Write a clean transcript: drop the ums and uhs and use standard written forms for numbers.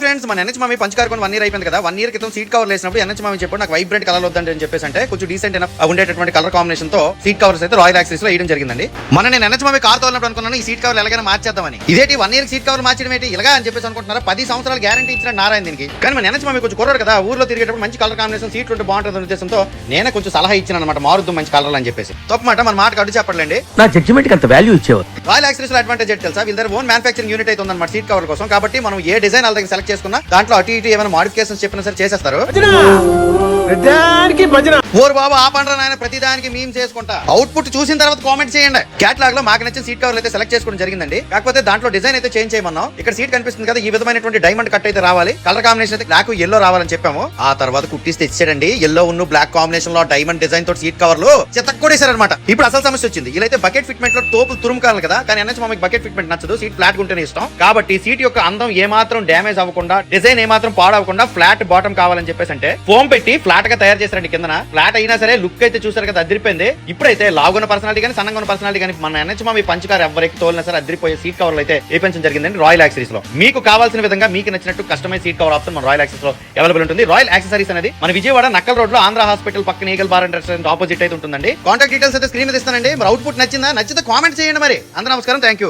Friends, మన NH మామి పంచకారుకొని 1 year అయిపోయింది కదా. 1 year క్రితం సీట్ కవర్ వేసినప్పుడు ఎన్హెచ్ మామి చెప్పాడు నాకు వైబ్రెంట్ కలర్ వద్దండి అని చెప్పేసి, అంటే కొంచెం డీసెంట్ ఉండేటటువంటి కలర్ కాంబినేషన్ తో సీట్ కవర్స్ అయితే రాయల్ యాక్సిస్ లో వేయడం జరిగిందండి. మన నేను ఎన్హెచ్ మామి కార్ తోలినప్పుడు అనుకున్నాను ఈ సీట్ కవర్ ఎలాగైనా మార్చేద్దామని. ఇదేంటి 1 year సీట్ కవర్ మార్చడం ఏంటి ఇలాగా అని చెప్పేసి అనుకుంటున్నారా? 10 సంవత్సరాలు గ్యారంటీ ఇచ్చిన నారాయణ దీనికి. కానీ మన ఎన్హెచ్ మామి కొంచెం కుర్రాడు కదా, ఊర్లో తిరిగేటప్పుడు మంచి కలర్ కాంబినేషన్ సీట్లు ఉంటే బాగుంటుంది ఉద్దేశంతో నేనే కొంచెం సలహా ఇచ్చిన అనమాట, మారుద్దు మంచి కలర్ అని చెప్పేసి. తప్పమాట మన మాట అడ్డు చెప్పండి. నా జడ్జిమెంట్ కి అంత వాల్యూ ఇచ్చేవారు. రాయల్ యాక్సిస్ లో అడ్వాంటేజ్ ఏంటి తెలుసా? వీళ్ళ దగ్గర ఓన్ మ్యానుఫ్యాక్చరింగ్ యూనిట్ అయితే ఉందన్నమాట సీట్ కవర్ కోసం. కాబట్టి మనం ఏ డిజైన్ వాళ్ళ దగ్గర సెలెక్ట్ చేసుకున్నా దాంట్లో అటు ఇటు ఏమైనా మోడిఫికేషన్స్ చెప్పినా సరే చేసేస్తారు. ఓరు బాబు ఆ పండ్ర నాయన ప్రతిదానికి మేము చేసుకుంటా. అవుట్పుట్ చూసిన తర్వాత కామెంట్ చేయండి. క్యాటలాగ్ లో మాకు నచ్చిన సీట్ కవర్లు అయితే సెలెక్ట్ చేసుకోవడం జరిగిందండి. కాకపోతే దాంట్లో డిజైన్ అయితే చేంజ్ చేయమన్నాం. ఇక్కడ సీట్ కనిపిస్తుంది కదా, ఈ విధమైనటువంటి డైమండ్ కట్ అయితే రావాలి. కలర్ కాంబినేషన్ అయితే బ్లాక్ ఎల్లో రావాలని చెప్పాము. ఆ తర్వాత కుట్టిస్తే ఇచ్చాడండి. ఎల్లో ఉన్న బ్లాక్ కాంబినేషన్ లో డైమండ్ డిజైన్ తోటి సీట్ కవర్లు చెత్తకొడేశారనమాట. ఇప్పుడు అసలు సమస్య వచ్చింది. వీళ్ళైతే బకెట్ ఫిట్మెంట్ లో తోపులు తురుముకాలి కదా, కానీ ఎన్హెచ్ మామికి బకెట్ ఫిట్మెంట్ నచ్చదు, సీట్ ఫ్లాట్ ఉంటేనే ఇష్టం. కాబట్టి సీట్ యొక్క అందం ఏమాత్రం డ్యామేజ్ అవ్వకుండా, డిజైన్ ఏమాత్రం పాడవకుండా ఫ్లాట్ బాటమ్ కావాలని చెప్పేసి అంటే ఫోమ్ పెట్టి ఫ్లాట్ గా తయారు చేశారండి. కిందన ఫ్లాట్ అయినా సరే లుక్ అయితే చూసారు కదా అదిరిపోయింది. ఇప్పుడైతే లావున్న పర్సనాలిటీ కానీ సన్నగా ఉన్న పర్సనాలిటీ కానీ మన ఎన్హెచ్ మామి పంచకారు ఎవరికి తోలినా సరే అదిరిపోయే సీట్ కవర్లు అయితే వేయించడం జరిగిందండి రాయల్ యాక్సెసరీస్ లో. మీకు కావాల్సిన విధంగా మీకు నచ్చినట్టు కస్టమైజ్ సీట్ కవర్ ఆప్షన్ మన రాయల్ యాక్సెస్ లో అవైలబుల్ ఉంటుంది. రాయల్ యాక్సెసరీస్ అనేది మన విజయవాడ నక్కల్ రోడ్ లో ఆంధ్ర హాస్పిటల్ పక్కన eagle bar and restaurant opposite అయితే ఉంటుందండి. కాంటాక్ట్ డీటెయిల్స్ అయితే స్క్రీన్ మీద ఇస్తానండి. మరి అవుట్పుట్ నచ్చిందా? నచ్చితే కామెంట్ చేయండి. మరి అందరూ నమస్కారం, థ్యాంక్ యూ.